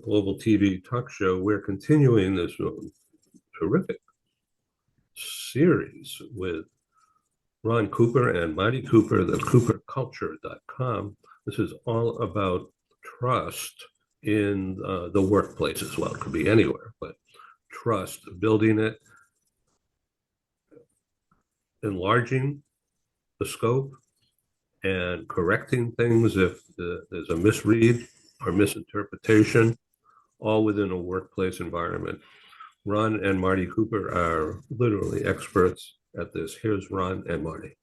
Global TV talk show, we're continuing this terrific series with Ron Cooper and Marty Cooper, the cooperculture.com. This is all about trust in the workplace as well. It could be anywhere, but trust, building it, enlarging the scope, and correcting things if there's a misread or misinterpretation, all within a workplace environment. Ron and Marty Cooper are literally experts at this. Here's Ron and Marty.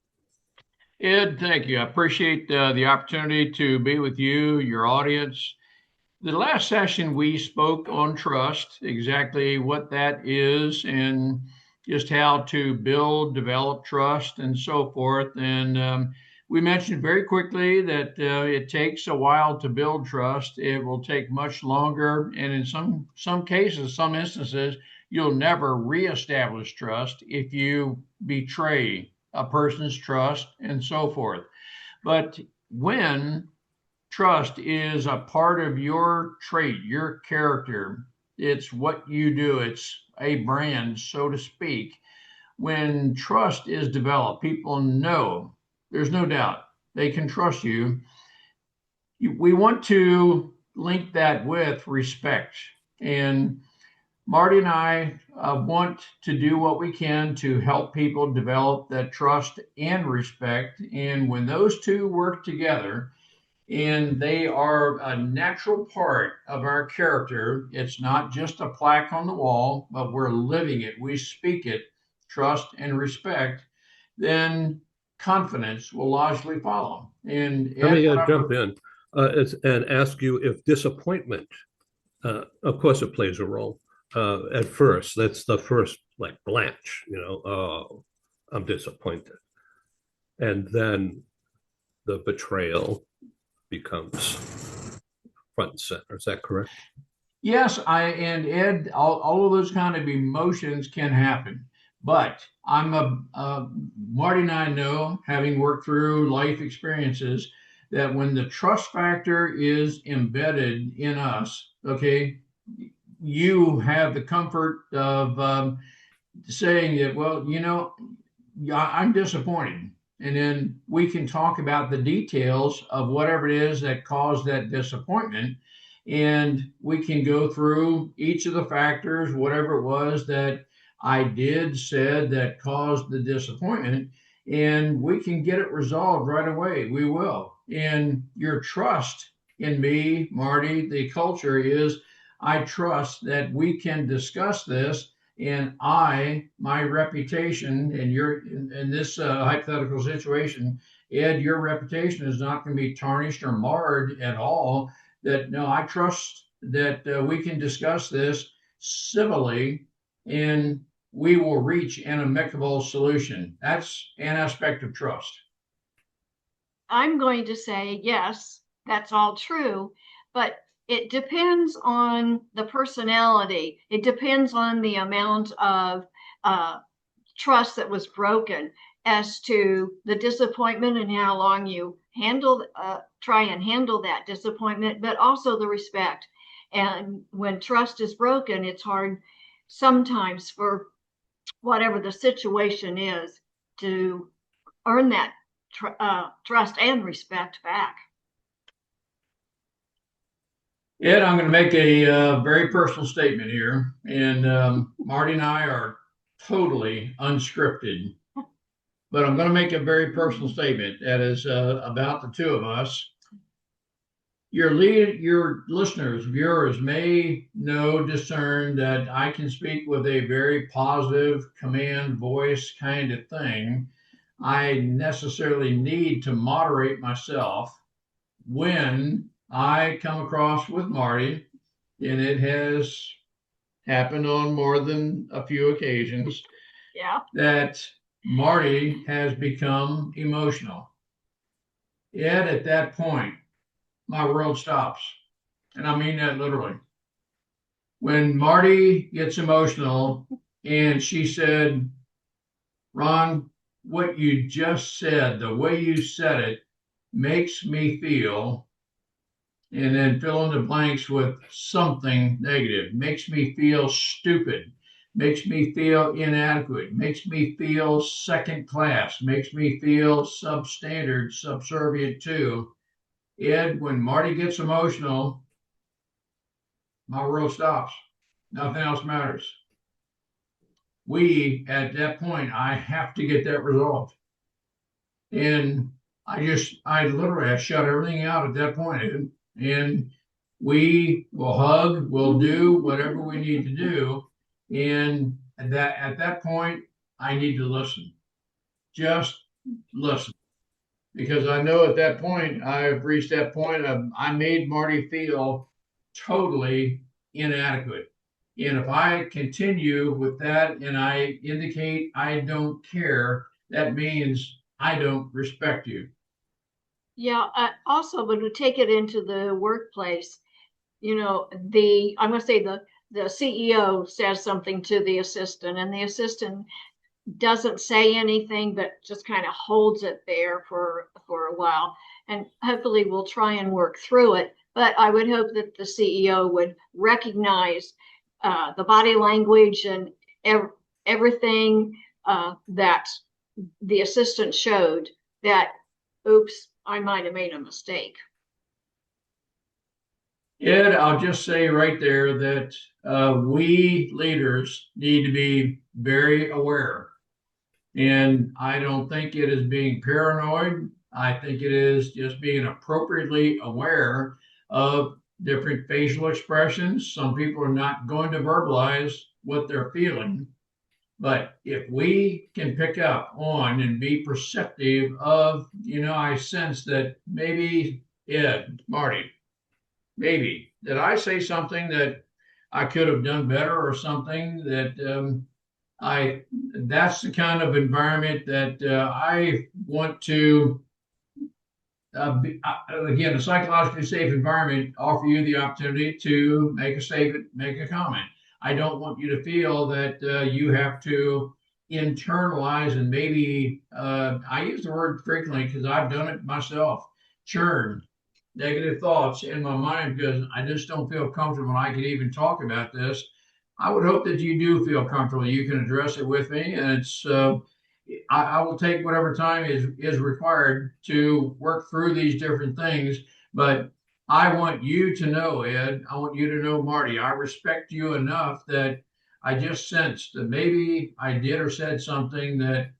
Ed, thank you. I appreciate the opportunity to be with you, your audience. The last session we spoke on trust, exactly what that is, and just how to build, develop trust, and so forth. And we mentioned very quickly that it takes a while to build trust. It will take much longer, and in some cases, some instances, you'll never reestablish trust if you betray a person's trust and so forth. But when trust is a part of your trait, your character, it's what you do, it's a brand, so to speak. When trust is developed, people know, there's no doubt, they can trust you. We want to link that with respect. And Marty and I want to do what we can to help people develop that trust and respect. And when those two work together, and they are a natural part of our character, it's not just a plaque on the wall, but we're living it, we speak it, trust and respect, then confidence will largely follow. And Let Ed, me jump in and ask you if disappointment, of course, it plays a role at first. That's the first, like, blanch, oh, I'm disappointed. And then the betrayal becomes front and center. Is that correct? yes, I and Ed, all of those kind of emotions can happen. But Marty and I know, having worked through life experiences, that when the trust factor is embedded in us, okay, you have the comfort of saying that, well, yeah, I'm disappointed. And then we can talk about the details of whatever it is that caused that disappointment. And we can go through each of the factors, whatever it was that I did, said that caused the disappointment, and we can get it resolved right away. We will. And your trust in me, Marty, the culture is I trust that we can discuss this, and my reputation, and in this hypothetical situation, Ed, your reputation is not going to be tarnished or marred at all. That no, I trust that we can discuss this civilly, and we will reach an amicable solution. That's an aspect of trust. I'm going to say yes, that's all true, but it depends on the personality. It depends on the amount of uh, trust that was broken as to the disappointment and how long you try and handle that disappointment, but also the respect. And when trust is broken, it's hard sometimes for whatever the situation is to earn that trust and respect back. Ed, I'm going to make a very personal statement here, and Marty and I are totally unscripted, but I'm going to make a very personal statement that is about the two of us. Your listeners, viewers may discern that I can speak with a very positive command voice kind of thing. I necessarily need to moderate myself when I come across with Marty, and it has happened on more than a few occasions, Yeah. that Marty has become emotional. Yet at that point, my world stops. And I mean that literally. When Marty gets emotional and she said, Ron, what you just said, the way you said it, makes me feel and then fill in the blanks with something negative. Makes me feel stupid, makes me feel inadequate, makes me feel second class, makes me feel substandard, subservient to. Ed, when Marty gets emotional, my world stops. Nothing else matters. At that point, I have to get that resolved. And I shut everything out at that point. And we will hug, we'll do whatever we need to do. And at that point, I need to listen. Just listen. Because I know at that point, I've reached that point of I made Marty feel totally inadequate. And if I continue with that and I indicate I don't care, that means I don't respect you. Yeah, also when we take it into the workplace, I'm going to say the CEO says something to the assistant, and the assistant doesn't say anything, but just kind of holds it there for a while. And hopefully we'll try and work through it. But I would hope that the CEO would recognize the body language and everything that the assistant showed that, oops, I might have made a mistake. Ed, I'll just say right there that we leaders need to be very aware. And I don't think it is being paranoid. I think it is just being appropriately aware of different facial expressions. Some people are not going to verbalize what they're feeling. But if we can pick up on and be perceptive of, I sense that maybe Ed, Marty, maybe did I say something that I could have done better or something that I that's the kind of environment that I want to again, a psychologically safe environment offer you the opportunity to make a statement, make a comment. I don't want you to feel that you have to internalize and maybe I use the word frequently because I've done it myself. Churn negative thoughts in my mind because I just don't feel comfortable and I can even talk about this. I would hope that you do feel comfortable. You can address it with me, and I will take whatever time is required to work through these different things. But I want you to know, Ed. I want you to know, Marty. I respect you enough that I just sensed that maybe I did or said something that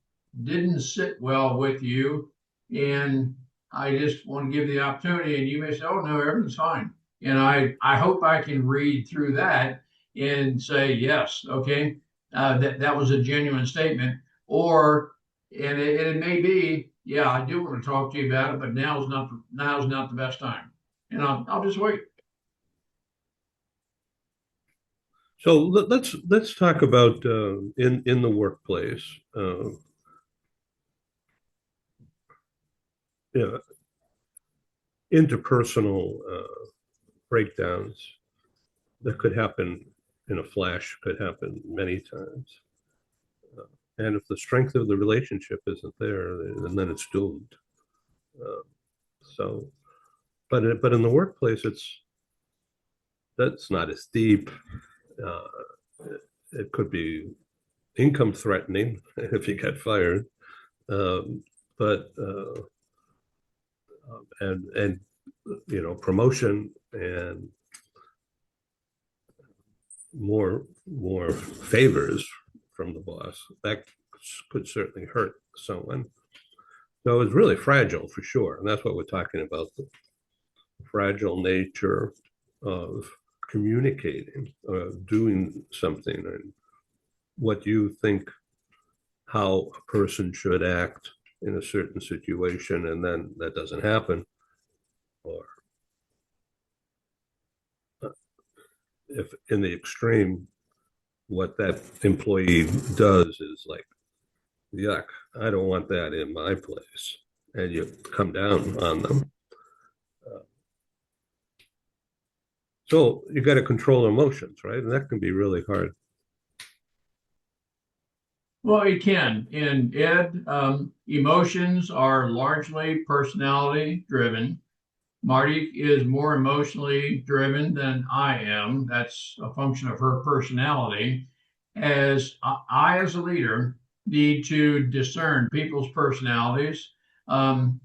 didn't sit well with you, and I just want to give the opportunity. And you may say, "Oh no, everything's fine." And I hope I can read through that and say, "Yes, okay, that was a genuine statement." Or it may be, yeah, I do want to talk to you about it, but now's not the best time, and I'll just wait. So let's talk about in the workplace. Yeah, interpersonal breakdowns that could happen in a flash, could happen many times. And if the strength of the relationship isn't there, then it's doomed. Uh, so, but in the workplace, that's not as deep. Uh, it could be income threatening if you get fired, but and promotion and more favors from the boss that could certainly hurt someone. So it's really fragile for sure, and that's what we're talking about, the fragile nature of communicating, doing something, and what you think how a person should act in a certain situation, and then that doesn't happen, or if in the extreme, what that employee does is like, yuck, I don't want that in my place, and you come down on them. So you got to control emotions, right? And that can be really hard. Well, you can. And Ed, emotions are largely personality driven. Marty is more emotionally driven than I am. That's a function of her personality. As I, as a leader, need to discern people's personalities. Um,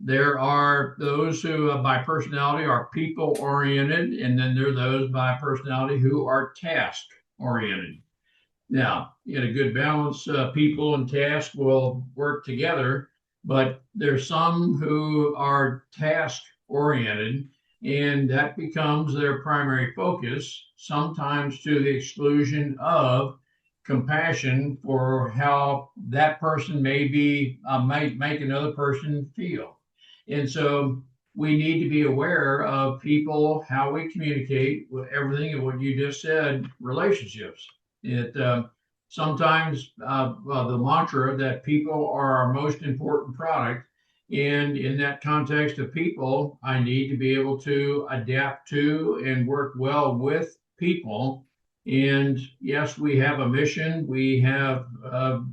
there are those who, by personality, are people oriented, and then there are those by personality who are task oriented. Now, in a good balance, people and task will work together, but there's some who are task oriented, and that becomes their primary focus, sometimes to the exclusion of compassion for how that person might make another person feel. And so we need to be aware of people, how we communicate with everything and what you just said, relationships. It sometimes the mantra that people are our most important product, and in that context of people, I need to be able to adapt to and work well with people. And yes, we have a mission. We have the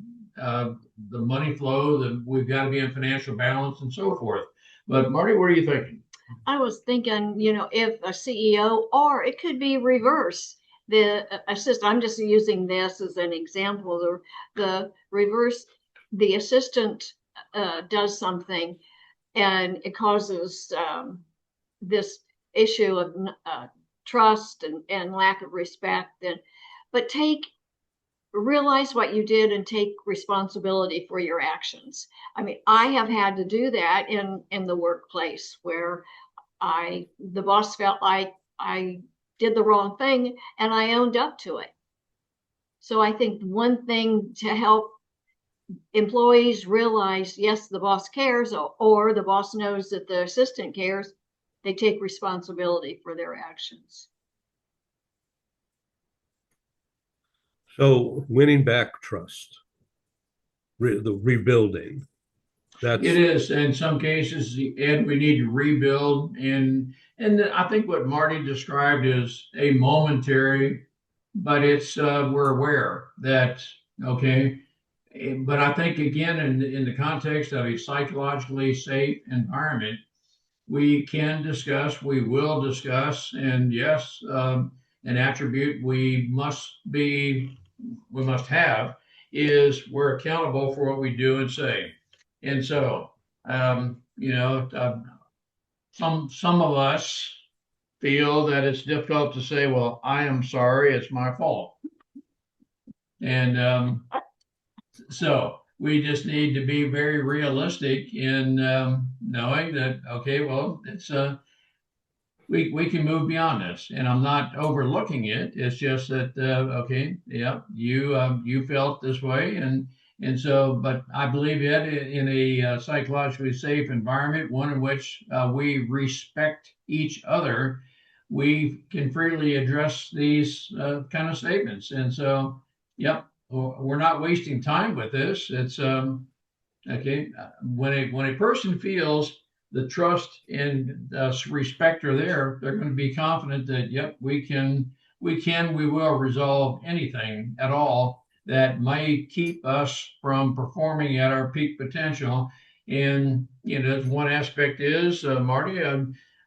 money flow. That we've got to be in financial balance and so forth. But Marty, what are you thinking? I was thinking, if a CEO, or it could be reverse, the assistant, I'm just using this as an example, the reverse, the assistant does something and it causes this issue of trust and lack of respect. But realize what you did and take responsibility for your actions. I mean, I have had to do that in the workplace where the boss felt like I did the wrong thing and I owned up to it. So I think one thing to help employees realize, yes, the boss cares, or the boss knows that the assistant cares, they take responsibility for their actions. So winning back trust, the rebuilding. It is in some cases, Ed, we need to rebuild, and I think what Marty described is a momentary, but it's we're aware that okay. But I think again, in the context of a psychologically safe environment, we can discuss, we will discuss, and yes, an attribute we must have is we're accountable for what we do and say. And so, some of us feel that it's difficult to say, well, I am sorry, it's my fault. And so we just need to be very realistic in knowing that, okay, well, it's we can move beyond this, and I'm not overlooking it. It's just that okay, yeah, you felt this way, and so, but I believe it in a psychologically safe environment, one in which we respect each other, we can freely address these kind of statements. And so, yep, we're not wasting time with this. It's okay when a person feels the trust and respect are there, they're going to be confident that, yep, we will resolve anything at all that may keep us from performing at our peak potential. And, one aspect is, Marty,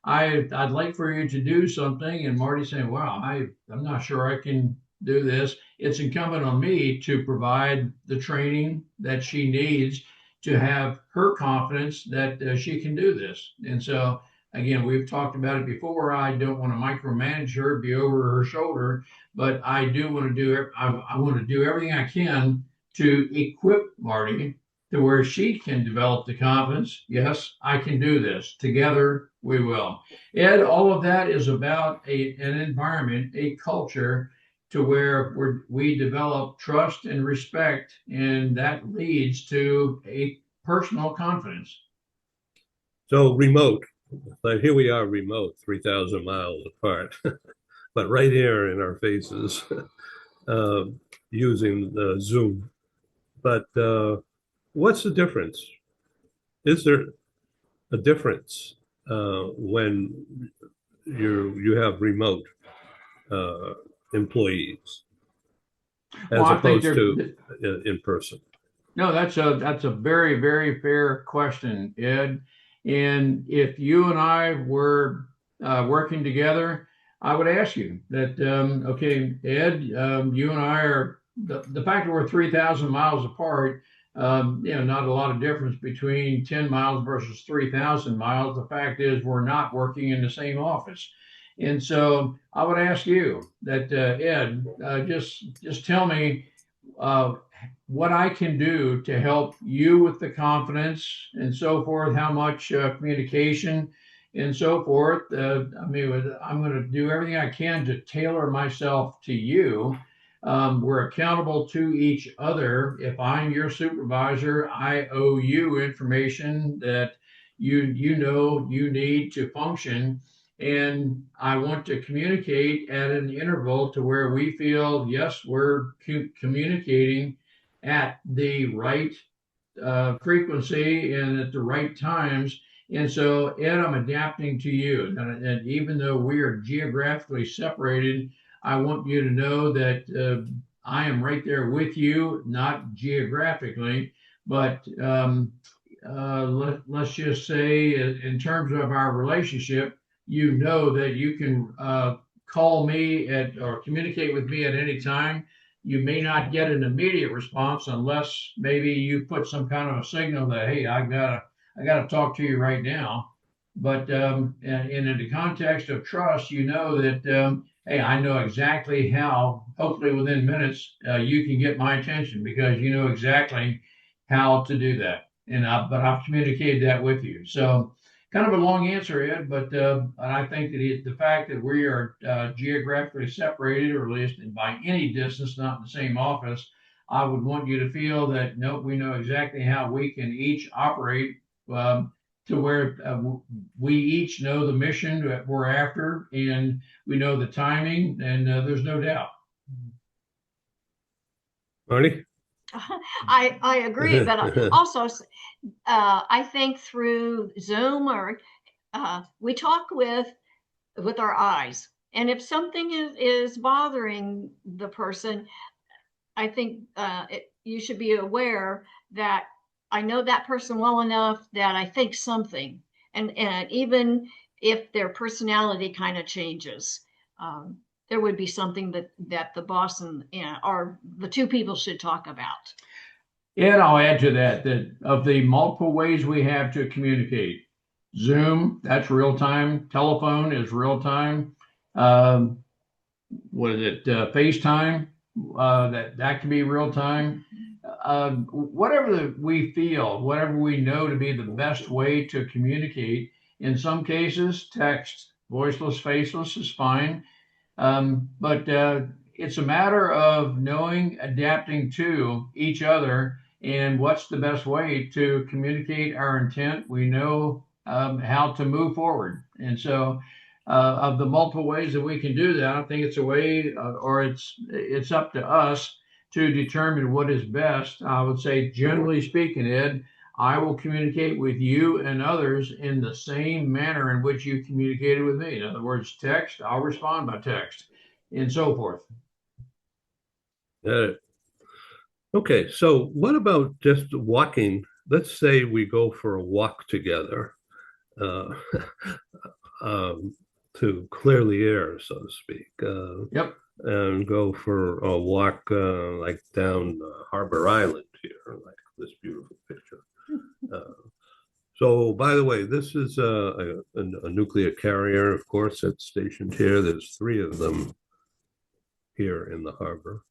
I'd like for you to do something. And Marty saying, wow, I'm not sure I can do this. It's incumbent on me to provide the training that she needs to have her confidence that she can do this. And so, again, we've talked about it before. I don't want to micromanage her, be over her shoulder, but I do want to do. I want to do everything I can to equip Marty to where she can develop the confidence. Yes, I can do this. Together, we will. Ed, all of that is about an environment, a culture to where we develop trust and respect, and that leads to a personal confidence. So remote, but here we are remote, 3,000 miles apart, but right here in our faces, using Zoom. But what's the difference? Is there a difference when you have remote employees as Well, opposed to in person? No, that's a very, very fair question, Ed. And if you and I were working together, I would ask you that, okay, Ed, you and I are, the fact that we're 3,000 miles apart, not a lot of difference between 10 miles versus 3,000 miles. The fact is, we're not working in the same office. And so I would ask you that, Ed, just tell me uh, what I can do to help you with the confidence and so forth, how much communication and so forth. I mean, I'm going to do everything I can to tailor myself to you. We're accountable to each other. If I'm your supervisor, I owe you information that you know you need to function. And I want to communicate at an interval to where we feel, yes, we're communicating at the right frequency and at the right times. And so, Ed, I'm adapting to you. And even though we are geographically separated, I want you to know that I am right there with you, not geographically, but let's just say, in terms of our relationship, you know that you can call me at or communicate with me at any time. You may not get an immediate response unless maybe you put some kind of a signal that, hey, I gotta talk to you right now. But in the context of trust, you know that hey, I know exactly how. Hopefully, within minutes, you can get my attention because you know exactly how to do that. But I've communicated that with you. So kind of a long answer, Ed, but I think that the fact that we are geographically separated, or at least by any distance, not in the same office, I would want you to feel that, nope, we know exactly how we can each operate to where we each know the mission that we're after, and we know the timing, and there's no doubt. Marty? I agree, but also I think through Zoom or we talk with our eyes, and if something is bothering the person, I think you should be aware that I know that person well enough that I think something, and even if their personality kind of changes, there would be something that the boss and or the two people should talk about. And I'll add to that that of the multiple ways we have to communicate, Zoom, that's real time. Telephone is real time. Um, what is it? FaceTime, that can be real time. Whatever we feel, whatever we know to be the best way to communicate. In some cases, text, voiceless, faceless is fine. But it's a matter of knowing, adapting to each other, and what's the best way to communicate our intent. We know how to move forward. And so, of the multiple ways that we can do that, I think it's a way, or it's up to us to determine what is best. I would say, generally speaking, Ed, I will communicate with you and others in the same manner in which you communicated with me. In other words, text, I'll respond by text, and so forth. Okay, so what about just walking? Let's say we go for a walk together uh, to clear the air, so to speak. Yep. And go for a walk like down Harbor Island here, like this beautiful picture. So, by the way, this is a nuclear carrier, of course, that's stationed here. There's three of them here in the harbor.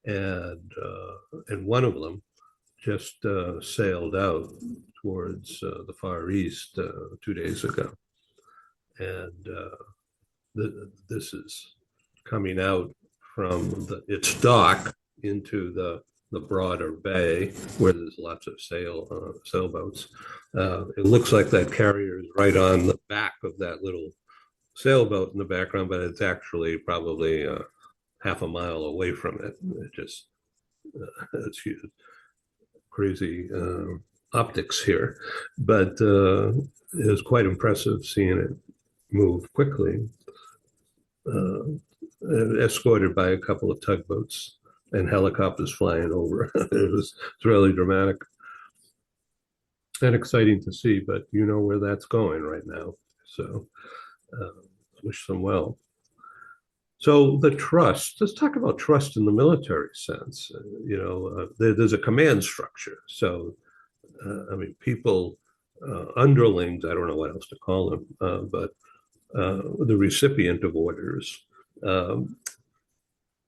And one of them just sailed out towards the Far East 2 days ago. And this is coming out from its dock into the broader bay where there's lots of sailboats. It looks like that carrier is right on the back of that little sailboat in the background, but it's actually probably half a mile away from it. It just it's huge, crazy optics here, but it was quite impressive seeing it move quickly, escorted by a couple of tugboats and helicopters flying over. It's really dramatic. and exciting to see, but you know where that's going right now. So wish them well. So the trust, let's talk about trust in the military sense. There's a command structure. So, I mean, people, underlings, I don't know what else to call them, but the recipient of orders, um,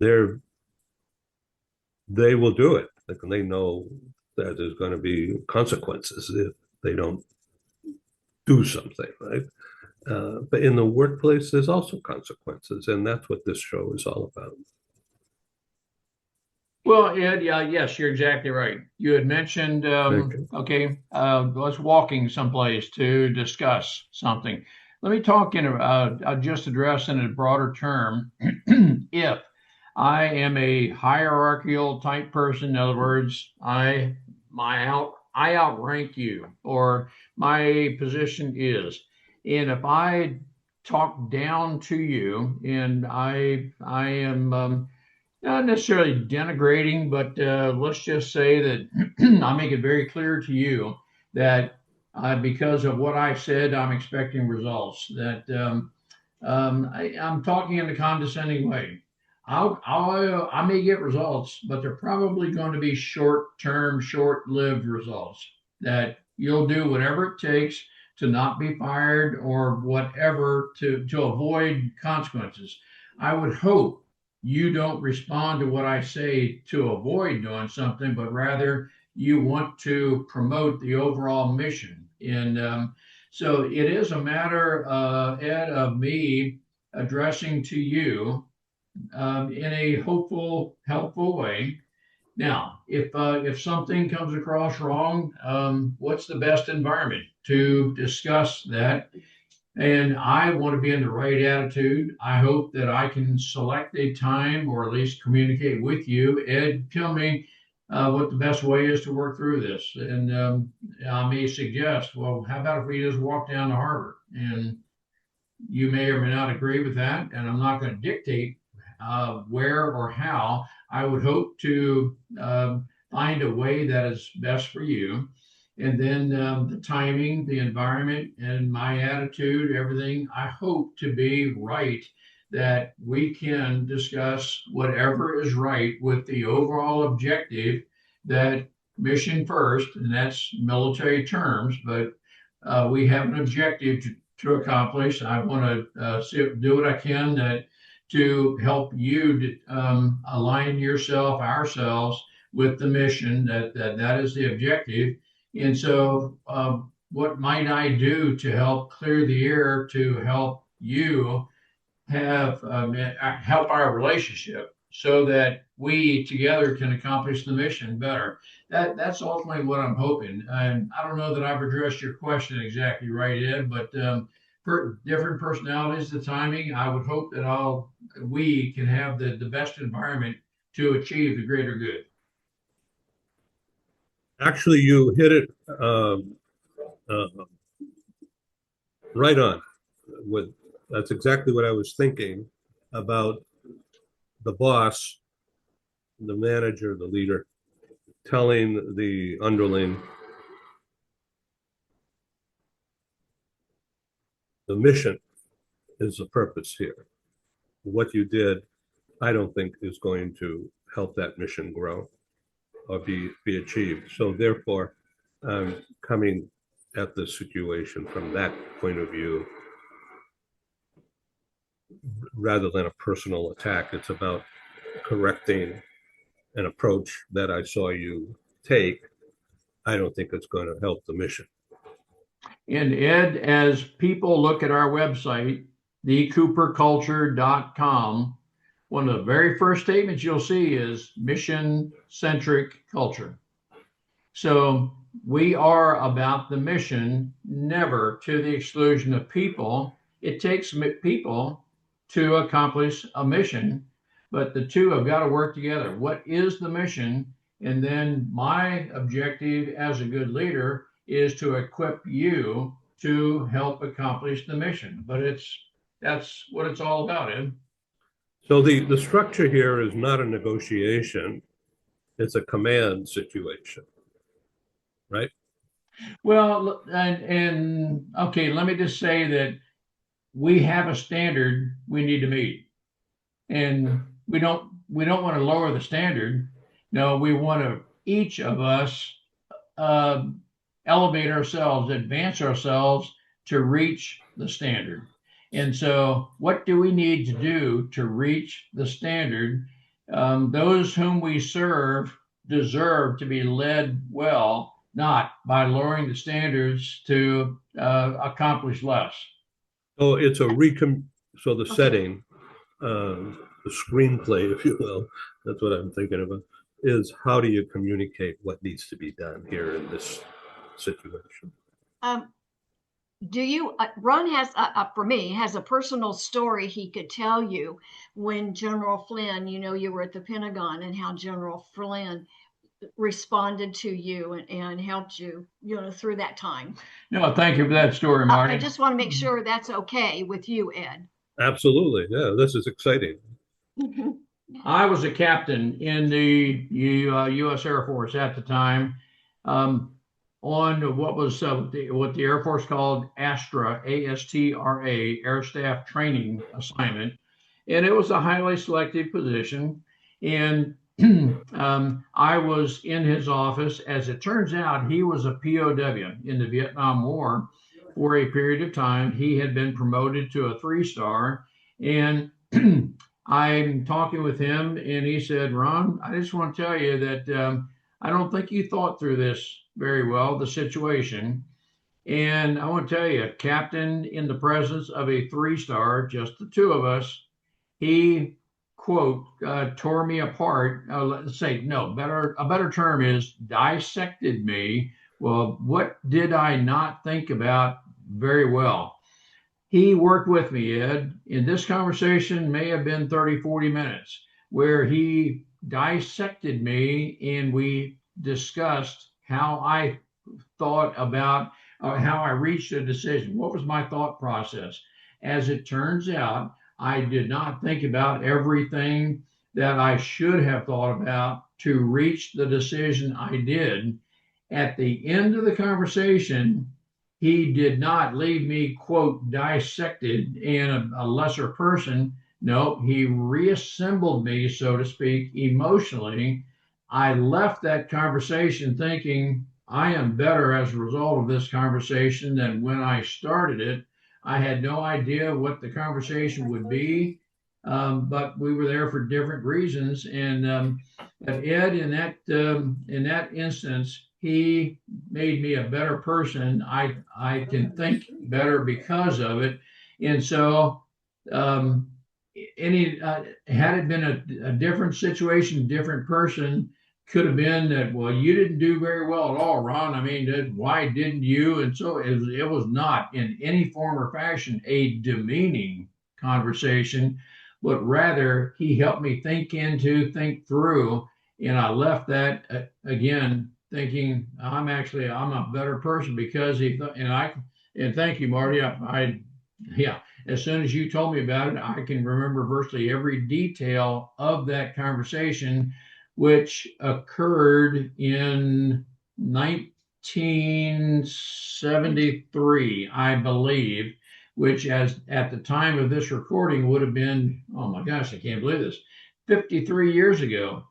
they will do it. Like, they know that there's going to be consequences if they don't do something, right? But in the workplace, there's also consequences, and that's what this show is all about. Well, Ed, yeah, yes, you're exactly right. You had mentioned, okay, let's walking someplace to discuss something. Let me talk I'll just address in a broader term. If I am a hierarchical type person, in other words, I outrank you, or my position is, and if I talk down to you, and I am not necessarily denigrating, but let's just say that I make it very clear to you that because of what I said, I'm expecting results. That I'm talking in a condescending way. I may get results, but they're probably going to be short-term, short-lived results. That you'll do whatever it takes to not be fired or whatever to avoid consequences. I would hope you don't respond to what I say to avoid doing something, but rather you want to promote the overall mission. And so it is a matter, Ed, of me addressing to you in a hopeful, helpful way. Now, if something comes across wrong, what's the best environment to discuss that? And I want to be in the right attitude. I hope that I can select a time or at least communicate with you. Ed, tell me what the best way is to work through this. And I may suggest, well, how about if we just walk down to Harvard? And you may or may not agree with that. And I'm not going to dictate where or how. I would hope to find a way that is best for you. And then the timing, the environment, and my attitude, everything, I hope to be right, that we can discuss whatever is right with the overall objective, that mission first, and that's military terms, but we have an objective to accomplish. I want to do what I can to help you align yourself, ourselves, with the mission. That is the objective. And so, what might I do to help clear the air to help you help our relationship so that we together can accomplish the mission better? That's ultimately what I'm hoping. And I don't know that I've addressed your question exactly right, Ed, but for different personalities, the timing, I would hope that we can have the best environment to achieve the greater good. Actually, you hit it uh, right on. With That's exactly what I was thinking about the boss, the manager, the leader, telling the underling the mission is the purpose here. What you did, I don't think is going to help that mission grow or be achieved. So therefore, I'm coming at the situation from that point of view rather than a personal attack. It's about correcting an approach that I saw you take. I don't think it's going to help the mission. And Ed, as people look at our website, thecooperculture.com, one of the very first statements you'll see is mission-centric culture. So we are about the mission, never to the exclusion of people. It takes people to accomplish a mission, but the two have got to work together. What is the mission? And then my objective as a good leader is to equip you to help accomplish the mission. But that's what it's all about, Ed. So the structure here is not a negotiation, it's a command situation, right? Well, and okay, let me just say that we have a standard we need to meet, and we don't want to lower the standard. No, we want to each of us uh, elevate ourselves, advance ourselves to reach the standard. And so, what do we need to do to reach the standard? Those whom we serve deserve to be led well, not by lowering the standards to accomplish less. So it's a recom. So the Okay. setting, the screenplay, if you will, that's what I'm thinking about. Is how do you communicate what needs to be done here in this situation? Um, do you, Ron has, for me, has a personal story he could tell you when General Flynn, you were at the Pentagon and how General Flynn responded to you and helped you, through that time. No, thank you for that story, I Marty. just want to make sure that's okay with you, Ed. Absolutely, yeah. This is exciting. I was a captain in the U.S. Air Force at the time, um, on what the Air Force called ASTRA, ASTRA, Air Staff Training Assignment, and it was a highly selective position. And I was in his office. As it turns out, he was a POW in the Vietnam War for a period of time. He had been promoted to a 3-star, and I'm talking with him, and he said, "Ron, I just want to tell you that I don't think you thought through this very well, the situation. And I want to tell you, Captain, in the presence of a 3-star, just the two of us, he quote tore me apart. Let's say no, a better term is dissected me. Well, what did I not think about very well? He worked with me, Ed. In this conversation may have been 30, 40 minutes where he dissected me and we discussed how I thought about how I reached a decision. What was my thought process? As it turns out, I did not think about everything that I should have thought about to reach the decision I did. At the end of the conversation, he did not leave me, quote, dissected and a lesser person. No, he reassembled me, so to speak, emotionally. I left that conversation thinking I am better as a result of this conversation than when I started it. I had no idea what the conversation would be, but we were there for different reasons. And but Ed, in that instance, he made me a better person. I can think better because of it, and so um, any had it been a different situation, different person, could have been that, well, you didn't do very well at all, Ron. I mean, why didn't you? And so it was not in any form or fashion a demeaning conversation, but rather he helped me think through, and I left that again thinking I'm a better person because he thought, and thank you, Marty. Yeah, as soon as you told me about it, I can remember virtually every detail of that conversation, which occurred in 1973, I believe, which as at the time of this recording would have been, oh my gosh, I can't believe this, 53 years ago.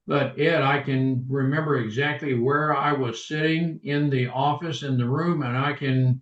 But Ed, I can remember exactly where I was sitting in the office in the room, and I can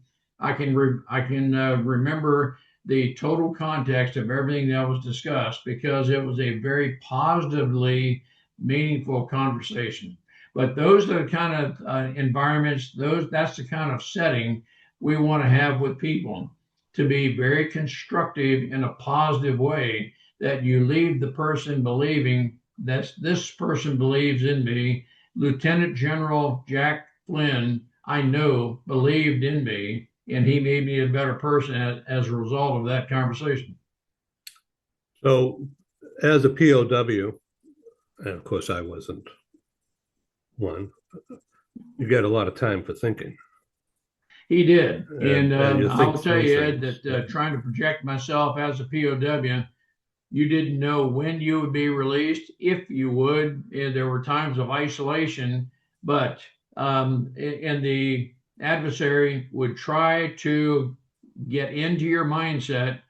remember the total context of everything that was discussed because it was a very positively meaningful conversation. But those are the kind of environments, that's the kind of setting we want to have with people, to be very constructive in a positive way, that you leave the person believing that this person believes in me. Lieutenant General Jack Flynn, I know, believed in me, and he made me a better person as a result of that conversation. So, as a POW, and of course I wasn't one, you get a lot of time for thinking, He did. And and you I'll think tell through you, Ed, things. that trying to project myself as a POW, you didn't know when you would be released, if you would. And there were times of isolation, but in the adversary would try to get into your mindset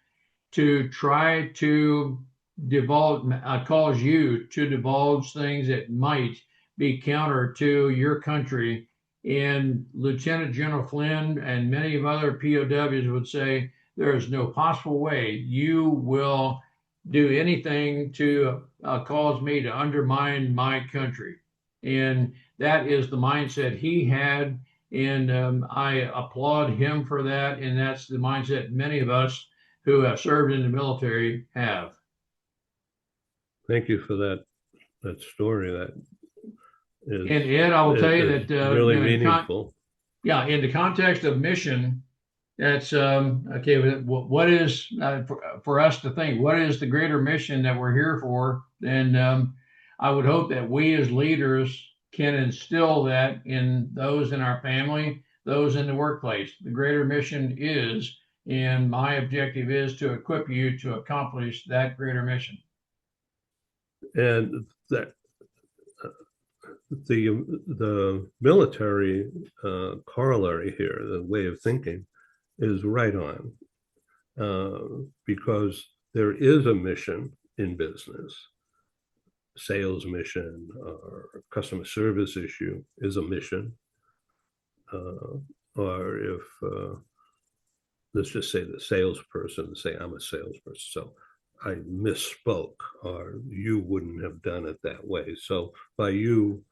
to try to divulge, cause you to divulge things that might be counter to your country. And Lieutenant General Flynn and many of other POWs would say there is no possible way you will do anything to cause me to undermine my country. And that is the mindset he had. And I applaud him for that. And that's the mindset many of us who have served in the military have. Thank you for that story. That is, And Ed, I will tell you is that really meaningful. in the context of mission, that's okay. What is for us to think? What is the greater mission that we're here for? And I would hope that we as leaders can instill that in those in our family, those in the workplace. The greater mission is, and my objective is to equip you to accomplish that greater mission. And that the military corollary here, the way of thinking, is right on, because there is a mission in business. Sales mission or customer service issue is a mission. Or if let's just say the salesperson say I'm a salesperson, so I misspoke, or you wouldn't have done it that way. So by you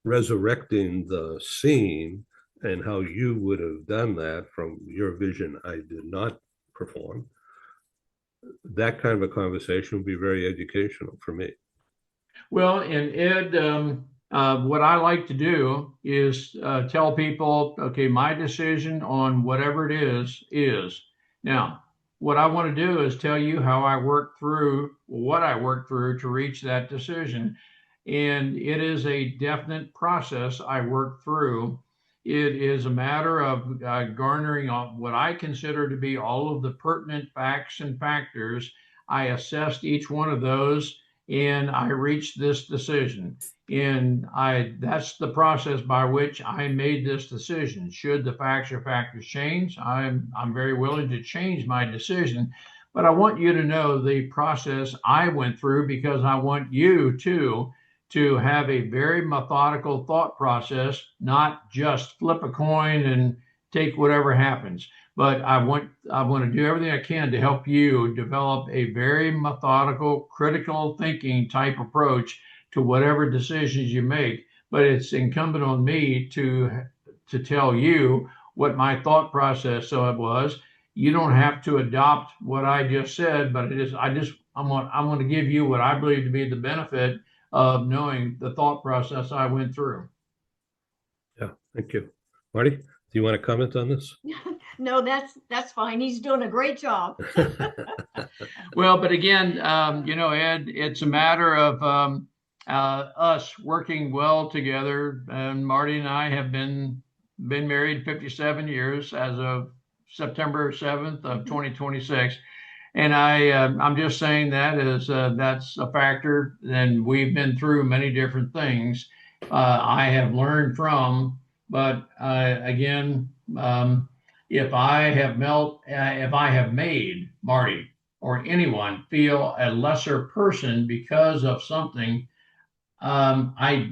resurrecting the scene and how you would have done that from your vision, I did not perform, that kind of a conversation would be very educational for me. Well, and Ed, what I like to do is tell people, okay, my decision on whatever it is. Now, what I want to do is tell you how I worked through what I worked through to reach that decision. And it is a definite process I work through. It is a matter of garnering what I consider to be all of the pertinent facts and factors. I assessed each one of those and I reached this decision. And that's the process by which I made this decision. Should the facts or factors change, I'm very willing to change my decision. But I want you to know the process I went through because I want you to have a very methodical thought process, not just flip a coin and take whatever happens. But I want to do everything I can to help you develop a very methodical, critical thinking type approach to whatever decisions you make. But it's incumbent on me to tell you what my thought process so it was. You don't have to adopt what I just said, but it is I'm going to give you what I believe to be the benefit of knowing the thought process I went through. Yeah, thank you. Marty, do you want to comment on this? No, that's fine. He's doing a great job. Well, but again, Ed, it's a matter of us working well together. And Marty and I have been married 57 years as of September 7th of 2026. And I'm just saying that is that's a factor. And we've been through many different things. I have learned from, but again, if I have made Marty or anyone feel a lesser person because of something, I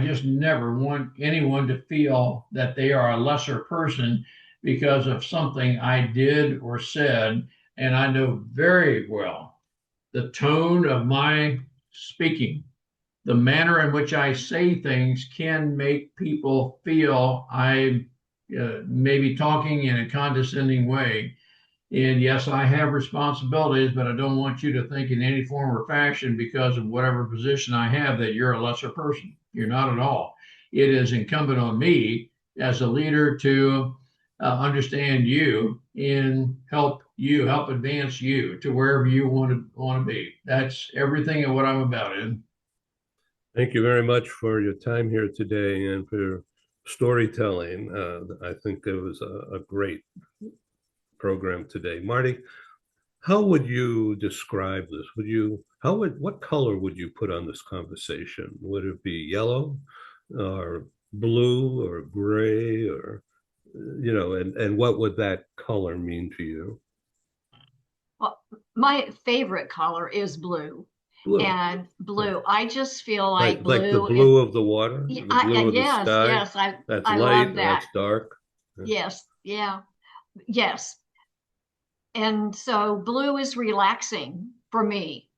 just never want anyone to feel that they are a lesser person because of something I did or said. And I know very well the tone of my speaking, the manner in which I say things can make people feel I may be talking in a condescending way. And yes, I have responsibilities, but I don't want you to think in any form or fashion because of whatever position I have that you're a lesser person. You're not at all. It is incumbent on me as a leader to understand you and help advance you to wherever you want to be. That's everything of what I'm about, Ed. Thank you very much for your time here today and for storytelling. I think it was a great program today. Marty, how would you describe this? What color would you put on this conversation? Would it be yellow or blue or gray or and what would that color mean to you? Well, my favorite color is blue. Blue. And blue, I just feel like Like the blue is, blue of the water, the blue of the yes, sky. yes, That's I light love and that. that's dark. Yeah. Yes, yeah, yes. And so blue is relaxing for me.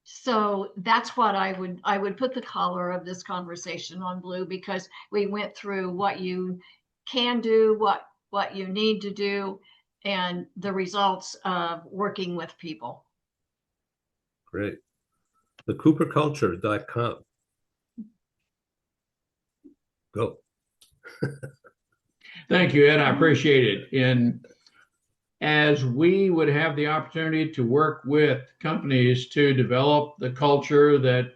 So that's what I would put the color of this conversation on blue, because we went through what you can do, what you need to do, and the results of working with people. Great. TheCooperCulture.com. Go. Thank you, Ed. I appreciate it. And as we would have the opportunity to work with companies to develop the culture that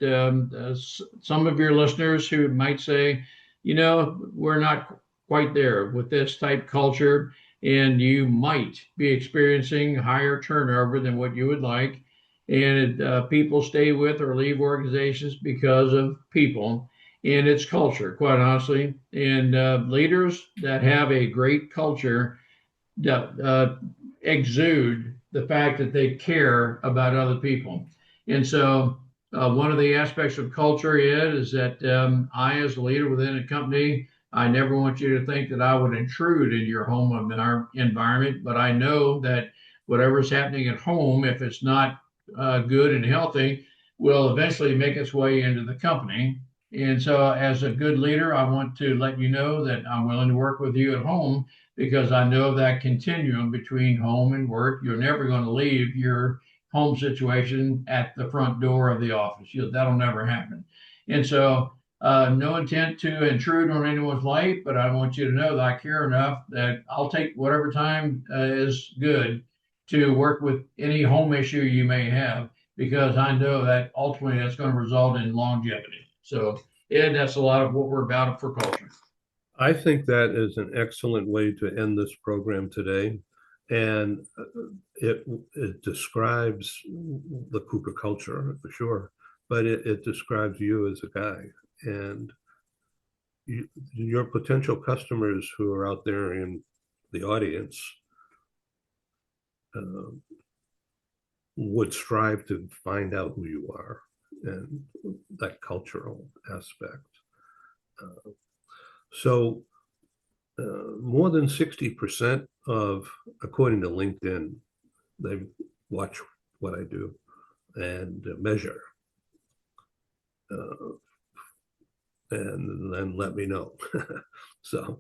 some of your listeners who might say, we're not quite there with this type culture, and you might be experiencing higher turnover than what you would like. And people stay with or leave organizations because of people and its culture, quite honestly. And leaders that have a great culture uh, exude the fact that they care about other people. And so, one of the aspects of culture is that I, as a leader within a company, I never want you to think that I would intrude in your home environment, but I know that whatever's happening at home, if it's not good and healthy, will eventually make its way into the company. And so, as a good leader, I want to let you know that I'm willing to work with you at home because I know that continuum between home and work. You're never going to leave your home situation at the front door of the office. That'll never happen. And so, no intent to intrude on anyone's life, but I want you to know that I care enough that I'll take whatever time is good to work with any home issue you may have, because I know that ultimately that's going to result in longevity. So, Ed, that's a lot of what we're about for culture. I think that is an excellent way to end this program today. And it describes the Cooper culture for sure, but it describes you as a guy. And your potential customers who are out there in the audience uh, would strive to find out who you are and that cultural aspect. Uh, so more than 60% of, according to LinkedIn, they watch what I do and measure uh, and then let me know. So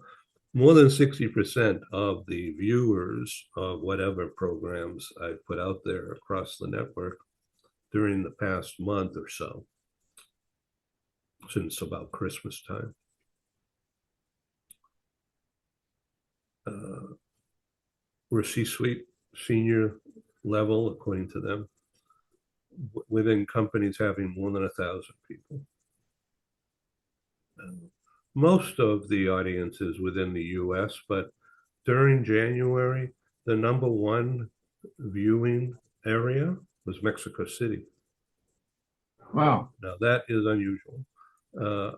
more than 60% of the viewers of whatever programs I put out there across the network during the past month or so, since about Christmas time, were C-suite, senior level, according to them, within companies having more than 1,000 people. Most of the audience is within the US, but during January, the number one viewing area was Mexico City. Wow. Now, that is unusual.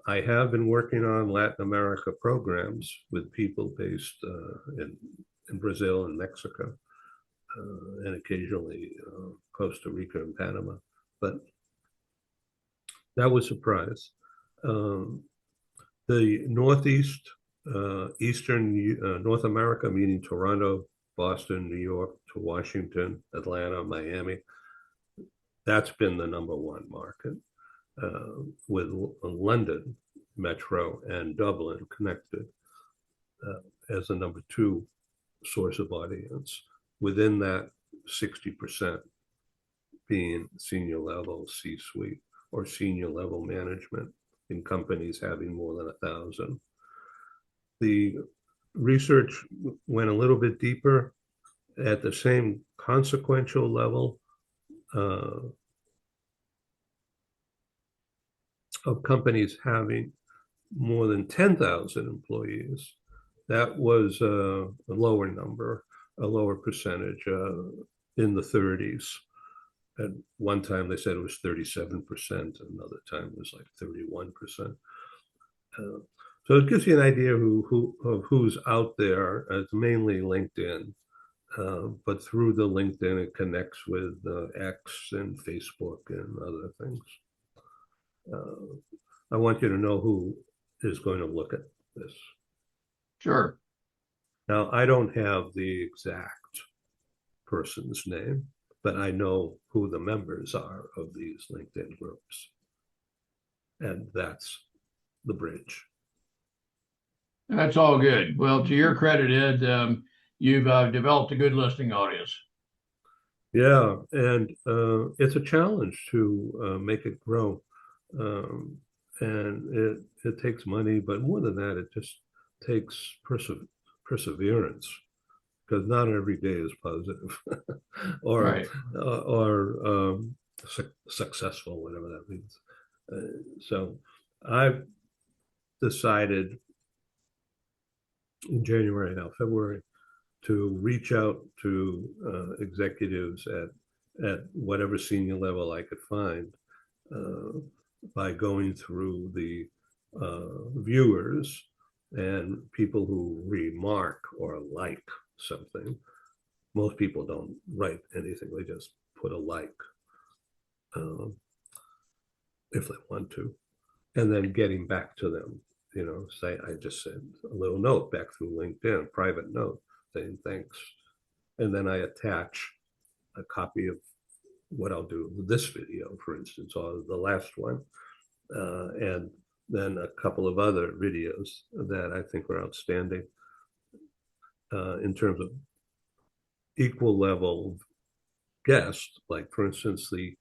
I have been working on Latin America programs with people based in Brazil and Mexico, and occasionally Costa Rica and Panama. But that was a surprise. The Northeast, Eastern North America, meaning Toronto, Boston, New York, to Washington, Atlanta, Miami, that's been the number one market, with London Metro and Dublin connected as the number two source of audience. Within that, 60% being senior level C-suite or senior level management in companies having more than 1,000. The research went a little bit deeper at the same consequential level of companies having more than 10,000 employees. That was a lower number, a lower percentage, in the 30s. At one time, they said it was 37%. Another time, it was like 31%. So it gives you an idea of who's out there. It's mainly LinkedIn, but through the LinkedIn, it connects with X and Facebook and other things. I want you to know who is going to look at this. Sure. Now, I don't have the exact person's name, but I know who the members are of these LinkedIn groups. And that's the bridge. That's all good. Well, to your credit, Ed, you've developed a good listening audience. Yeah, and it's a challenge to make it grow. And it takes money, but more than that, it just takes perseverance, because not every day is positive or Right. successful, whatever that means. So I've decided in January, now February, to reach out to executives at whatever senior level I could find, by going through the viewers and people who remark or like something. Most people don't write anything; they just put a like, um, if they want to, and then getting back to them. Say I just sent a little note back through LinkedIn, a private note saying thanks, and then I attach a copy of what I'll do with this video, for instance, or the last one, and then a couple of other videos that I think are outstanding in terms of equal level guests. Like, for instance, the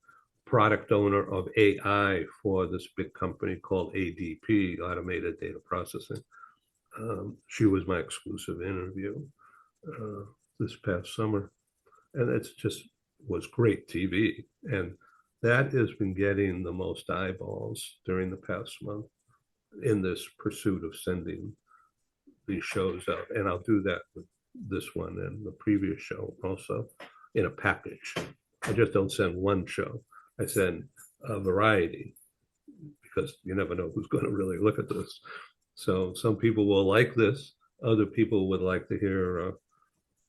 product owner of AI for this big company called ADP, Automated Data Processing. She was my exclusive interview this past summer, and it's just was great TV. And that has been getting the most eyeballs during the past month in this pursuit of sending these shows out. And I'll do that with this one and the previous show also in a package. I just don't send one show. I send a variety, because you never know who's going to really look at this. So some people will like this. Other people would like to hear a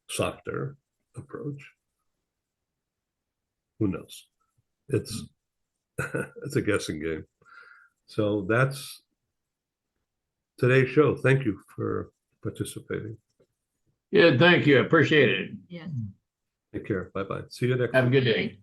softer approach. Who knows? It's it's a guessing game. So that's today's show. Thank you for participating. Yeah, thank you. Appreciate it. Yes. Take care. Bye bye. See you next Have a week. good day.